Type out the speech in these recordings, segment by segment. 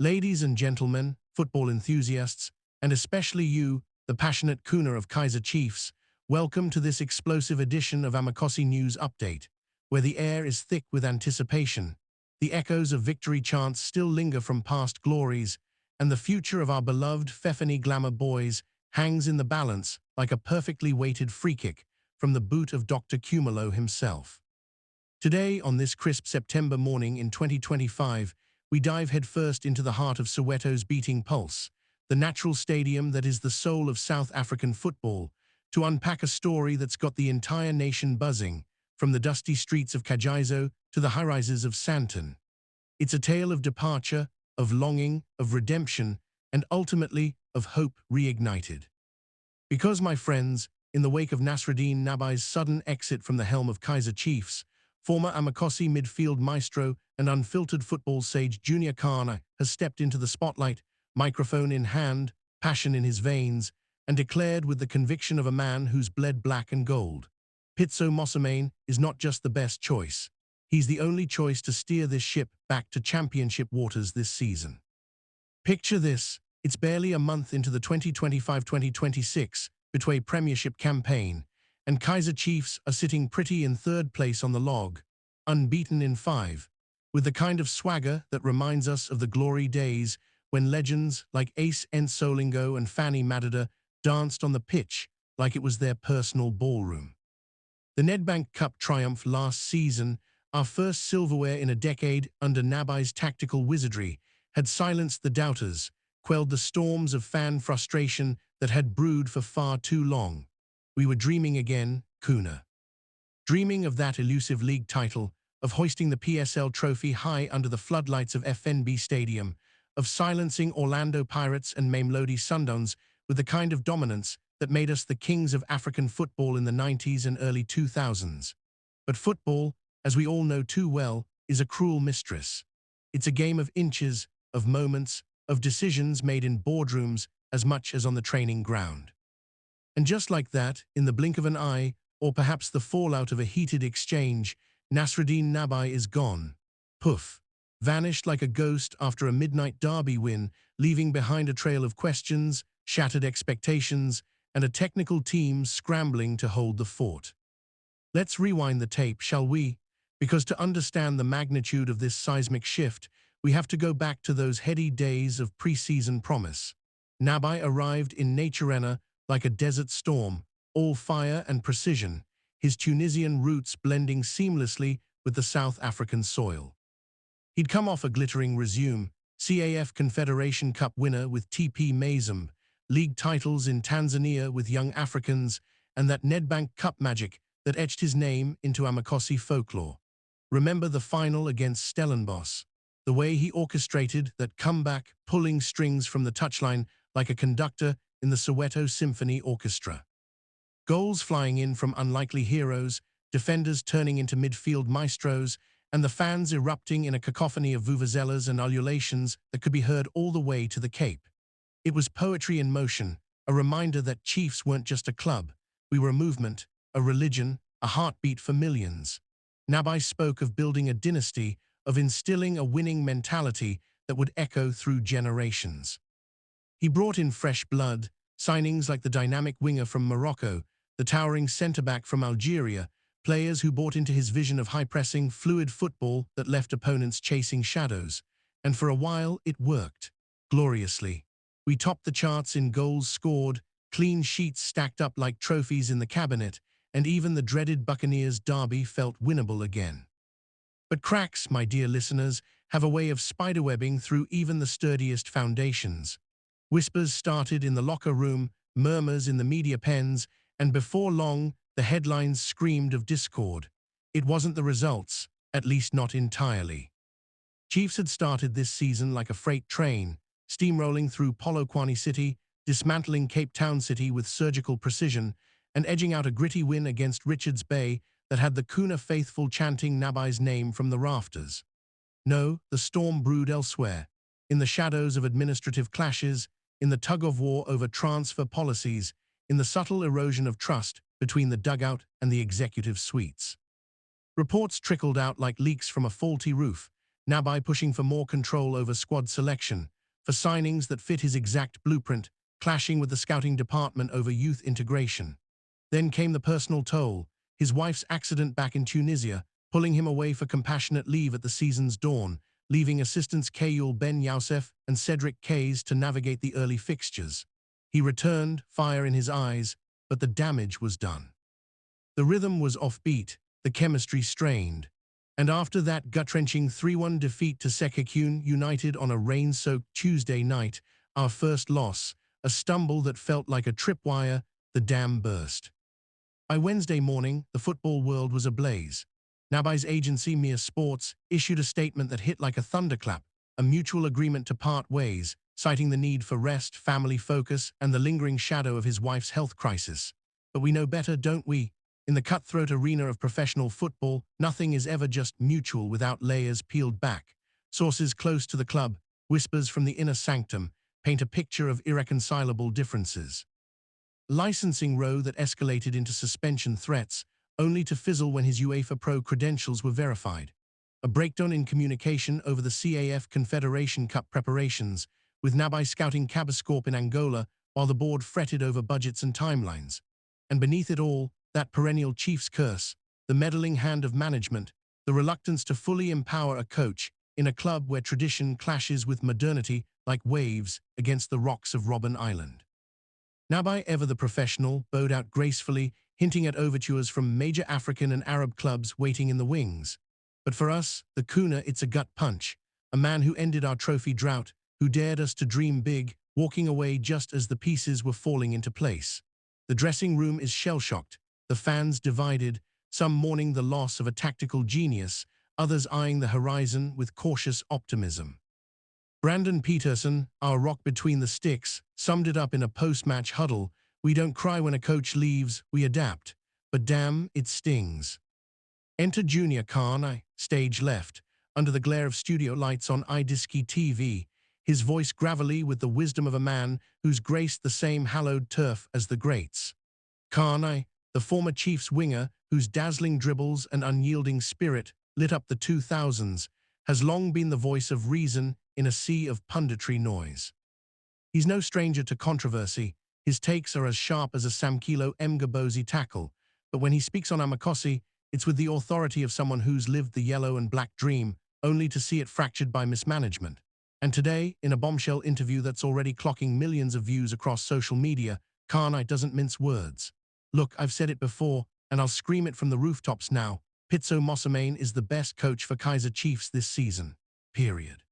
Ladies and gentlemen, football enthusiasts, and especially you, the passionate cooner of Kaizer Chiefs, welcome to this explosive edition of Amakosi News Update, where the air is thick with anticipation. The echoes of victory chants still linger from past glories, and the future of our beloved Fefani Glamour boys hangs in the balance like a perfectly weighted free kick from the boot of Dr. Cumulo himself. Today, on this crisp September morning in 2025, we dive headfirst into the heart of Soweto's beating pulse, the natural stadium that is the soul of South African football, to unpack a story that's got the entire nation buzzing, from the dusty streets of Kagiso to the high-rises of Sandton. It's a tale of departure, of longing, of redemption, and ultimately of hope reignited. Because, my friends, in the wake of Nasruddin Nabi's sudden exit from the helm of Kaizer Chiefs, former Amakosi midfield maestro and unfiltered football sage Junior Khanye has stepped into the spotlight, microphone in hand, passion in his veins, and declared with the conviction of a man who's bled black and gold. Pitso Mosimane is not just the best choice. He's the only choice to steer this ship back to championship waters this season. Picture this, it's barely a month into the 2025-2026 Betway Premiership campaign, and Kaizer Chiefs are sitting pretty in third place on the log, unbeaten in 5, with the kind of swagger that reminds us of the glory days when legends like Ace Nsolingo and Fanny Madida danced on the pitch like it was their personal ballroom. The Nedbank Cup triumph last season, our first silverware in a decade under Nabi's tactical wizardry, had silenced the doubters, quelled the storms of fan frustration that had brewed for far too long. We were dreaming again, Kuna. Dreaming of that elusive league title, of hoisting the PSL trophy high under the floodlights of FNB Stadium, of silencing Orlando Pirates and mamelodi Sundowns with the kind of dominance that made us the kings of African football in the 90s and early 2000s. But football, as we all know too well, is a cruel mistress. It's a game of inches, of moments, of decisions made in boardrooms as much as on the training ground. And just like that, in the blink of an eye, or perhaps the fallout of a heated exchange, Nasruddin Nabi is gone. Poof. Vanished like a ghost after a midnight derby win, leaving behind a trail of questions, shattered expectations, and a technical team scrambling to hold the fort. Let's rewind the tape, shall we? Because to understand the magnitude of this seismic shift, we have to go back to those heady days of pre-season promise. Nabi arrived in Naturena like a desert storm, all fire and precision, his Tunisian roots blending seamlessly with the South African soil. He'd come off a glittering resume, CAF Confederation Cup winner with TP Mazembe, league titles in Tanzania with Young Africans, and that Nedbank Cup magic that etched his name into Amakosi folklore. Remember the final against Stellenbosch, the way he orchestrated that comeback, pulling strings from the touchline like a conductor in the Soweto Symphony Orchestra. Goals flying in from unlikely heroes, defenders turning into midfield maestros, and the fans erupting in a cacophony of vuvuzelas and ululations that could be heard all the way to the Cape. It was poetry in motion, a reminder that Chiefs weren't just a club. We were a movement, a religion, a heartbeat for millions. Nabi spoke of building a dynasty, of instilling a winning mentality that would echo through generations. He brought in fresh blood, signings like the dynamic winger from Morocco, the towering centre-back from Algeria, players who bought into his vision of high-pressing, fluid football that left opponents chasing shadows. And for a while, it worked. Gloriously. We topped the charts in goals scored, clean sheets stacked up like trophies in the cabinet, and even the dreaded Buccaneers derby felt winnable again. But cracks, my dear listeners, have a way of spiderwebbing through even the sturdiest foundations. Whispers started in the locker room, murmurs in the media pens, and before long, the headlines screamed of discord. It wasn't the results, at least not entirely. Chiefs had started this season like a freight train, steamrolling through Polokwane City, dismantling Cape Town City with surgical precision, and edging out a gritty win against Richards Bay that had the Kuna faithful chanting Nabi's name from the rafters. No, the storm brewed elsewhere, in the shadows of administrative clashes, in the tug-of-war over transfer policies, in the subtle erosion of trust between the dugout and the executive suites. Reports trickled out like leaks from a faulty roof, Nabi pushing for more control over squad selection, for signings that fit his exact blueprint, clashing with the scouting department over youth integration. Then came the personal toll, his wife's accident back in Tunisia, pulling him away for compassionate leave at the season's dawn, leaving assistants Kayul Ben Youssef and Cedric Kays to navigate the early fixtures. He returned, fire in his eyes, but the damage was done. The rhythm was offbeat, the chemistry strained. And after that gut-wrenching 3-1 defeat to Sekekune United on a rain-soaked Tuesday night, our first loss, a stumble that felt like a tripwire, the dam burst. By Wednesday morning, the football world was ablaze. Nabi's agency, Mere Sports, issued a statement that hit like a thunderclap, a mutual agreement to part ways, citing the need for rest, family focus, and the lingering shadow of his wife's health crisis. But we know better, don't we? In the cutthroat arena of professional football, nothing is ever just mutual without layers peeled back. Sources close to the club, whispers from the inner sanctum, paint a picture of irreconcilable differences. Licensing row that escalated into suspension threats, only to fizzle when his UEFA Pro credentials were verified. A breakdown in communication over the CAF Confederation Cup preparations, with Nabi scouting Cabascorp in Angola while the board fretted over budgets and timelines. And beneath it all, that perennial Chiefs curse, the meddling hand of management, the reluctance to fully empower a coach in a club where tradition clashes with modernity like waves against the rocks of Robben Island. Nabi, ever the professional, bowed out gracefully, hinting at overtures from major African and Arab clubs waiting in the wings. But for us, the Kuna, it's a gut punch, a man who ended our trophy drought, who dared us to dream big, walking away just as the pieces were falling into place. The dressing room is shell-shocked, the fans divided, some mourning the loss of a tactical genius, others eyeing the horizon with cautious optimism. Brandon Peterson, our rock between the sticks, summed it up in a post-match huddle: "We don't cry when a coach leaves, we adapt. But damn, it stings." Enter Junior Khanye, stage left, under the glare of studio lights on idiski TV, his voice gravelly with the wisdom of a man who's graced the same hallowed turf as the greats. Khanye, the former Chiefs winger whose dazzling dribbles and unyielding spirit lit up the 2000s, has long been the voice of reason in a sea of punditry noise. He's no stranger to controversy. His takes are as sharp as a Samkilo Mgabozi tackle, but when he speaks on Amakosi, it's with the authority of someone who's lived the yellow and black dream, only to see it fractured by mismanagement. And today, in a bombshell interview that's already clocking millions of views across social media, Khanye doesn't mince words. "Look, I've said it before, and I'll scream it from the rooftops now. Pitso Mosimane is the best coach for Kaizer Chiefs this season. Period."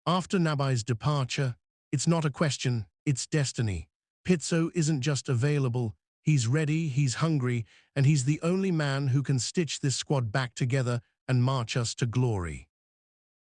After Nabi's departure, it's not a question, it's destiny. Pitso isn't just available, he's ready, he's hungry, and he's the only man who can stitch this squad back together and march us to glory.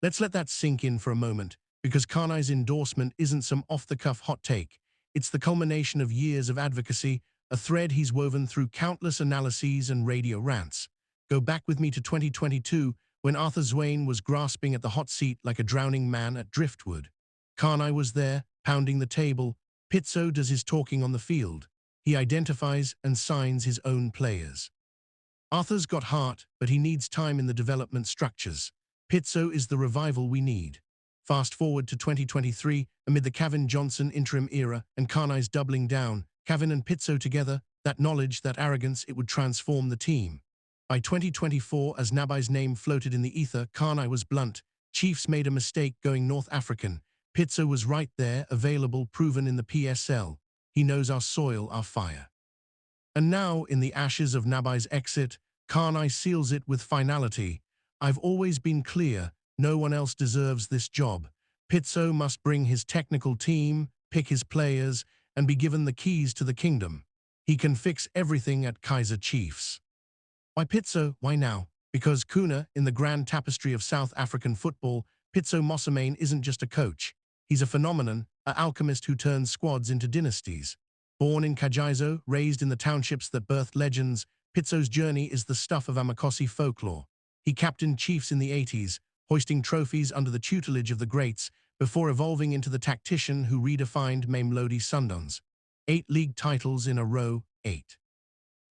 Let's let that sink in for a moment, because Khanye's endorsement isn't some off-the-cuff hot take. It's the culmination of years of advocacy, a thread he's woven through countless analyses and radio rants. Go back with me to 2022, when Arthur Zwane was grasping at the hot seat like a drowning man at driftwood. Khanye was there, pounding the table. Pitso does his talking on the field. He identifies and signs his own players. Arthur's got heart, but he needs time in the development structures. Pitso is the revival we need. Fast forward to 2023, amid the Kevin Johnson interim era and Khanye's doubling down, Kevin and Pitso together, that knowledge, that arrogance, it would transform the team. By 2024, as Nabi's name floated in the ether, Khanye was blunt. Chiefs made a mistake going North African. Pitso was right there, available, proven in the PSL. He knows our soil, our fire. And now, in the ashes of Nabi's exit, Khanye seals it with finality. "I've always been clear, no one else deserves this job. Pitso must bring his technical team, pick his players, and be given the keys to the kingdom. He can fix everything at Kaizer Chiefs." Why Pitso? Why now? Because Kuna, in the grand tapestry of South African football, Pitso Mosimane isn't just a coach. He's a phenomenon, an alchemist who turns squads into dynasties. Born in Kagiso, raised in the townships that birthed legends, Pitso's journey is the stuff of Amakosi folklore. He captained Chiefs in the 80s, hoisting trophies under the tutelage of the greats, before evolving into the tactician who redefined mamelodi sundowns. 8 league titles in a row, 8.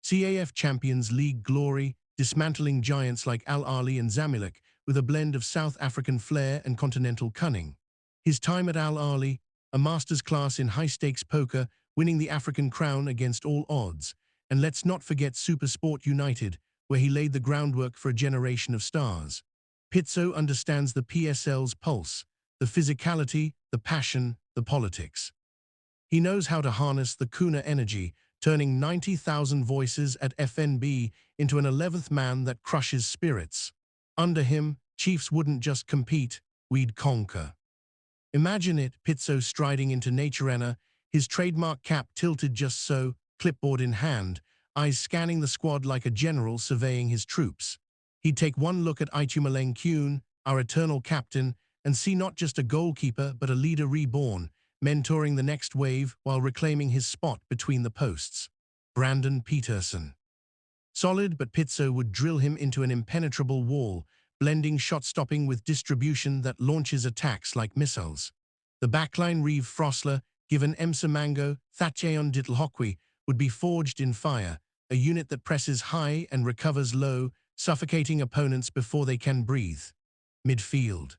CAF Champions League glory, dismantling giants like Al Ahly and Zamalek, with a blend of South African flair and continental cunning. His time at Al Ahly, a master's class in high-stakes poker, winning the African crown against all odds. And let's not forget SuperSport United, where he laid the groundwork for a generation of stars. Pitso understands the PSL's pulse, the physicality, the passion, the politics. He knows how to harness the Kuna energy, turning 90,000 voices at FNB into an 11th man that crushes spirits. Under him, Chiefs wouldn't just compete, we'd conquer. Imagine it, Pitso striding into Nature Arena, his trademark cap tilted just so, clipboard in hand, eyes scanning the squad like a general surveying his troops. He'd take one look at Itumeleng Kuhn, our eternal captain, and see not just a goalkeeper but a leader reborn, mentoring the next wave while reclaiming his spot between the posts. Brandon Peterson. Solid, but Pitso would drill him into an impenetrable wall, blending shot-stopping with distribution that launches attacks like missiles. The backline Reeve Frosler, given Emsa Mango, Thatcheon Ditlhokwi, would be forged in fire, a unit that presses high and recovers low, suffocating opponents before they can breathe. Midfield.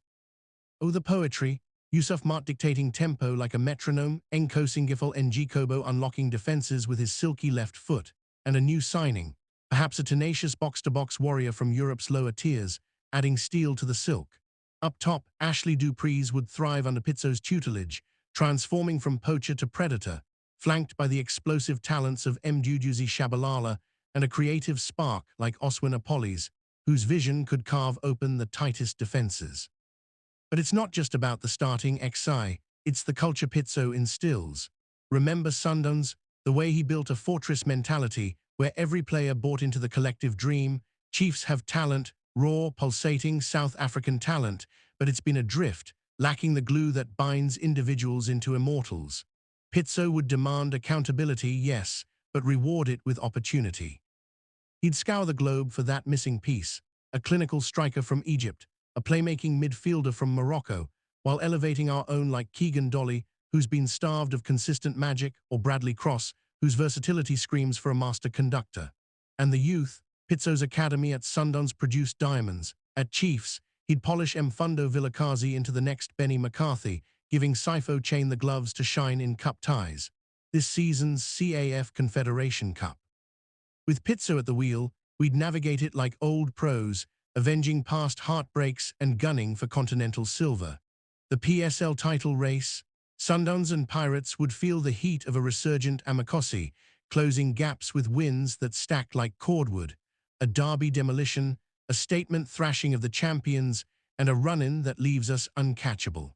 Oh, the poetry. Yusuf Mart dictating tempo like a metronome, Enko Singifol Ngikobo unlocking defenses with his silky left foot, and a new signing, perhaps a tenacious box-to-box warrior from Europe's lower tiers, adding steel to the silk. Up top, Ashley Dupreez would thrive under Pitso's tutelage, transforming from poacher to predator, flanked by the explosive talents of Mduduzi Shabalala and a creative spark like Oswin Apollys, whose vision could carve open the tightest defenses. But it's not just about the starting XI, it's the culture Pitso instills. Remember Sundowns, the way he built a fortress mentality where every player bought into the collective dream. Chiefs have talent, raw, pulsating South African talent, but it's been adrift, lacking the glue that binds individuals into immortals. Pitso would demand accountability, yes, but reward it with opportunity. He'd scour the globe for that missing piece, a clinical striker from Egypt, a playmaking midfielder from Morocco, while elevating our own like Keegan Dolly, who's been starved of consistent magic, or Bradley Cross, whose versatility screams for a master conductor. And the youth, Pitso's academy at Sundowns produced diamonds. At Chiefs, he'd polish Mfundo Vilakazi into the next Benny McCarthy, giving Sifo Chain the gloves to shine in cup ties. This season's CAF Confederation Cup. With Pitso at the wheel, we'd navigate it like old pros, avenging past heartbreaks and gunning for continental silver. The PSL title race, Sundowns and Pirates would feel the heat of a resurgent Amakosi, closing gaps with wins that stack like cordwood, a derby demolition, a statement thrashing of the champions, and a run-in that leaves us uncatchable.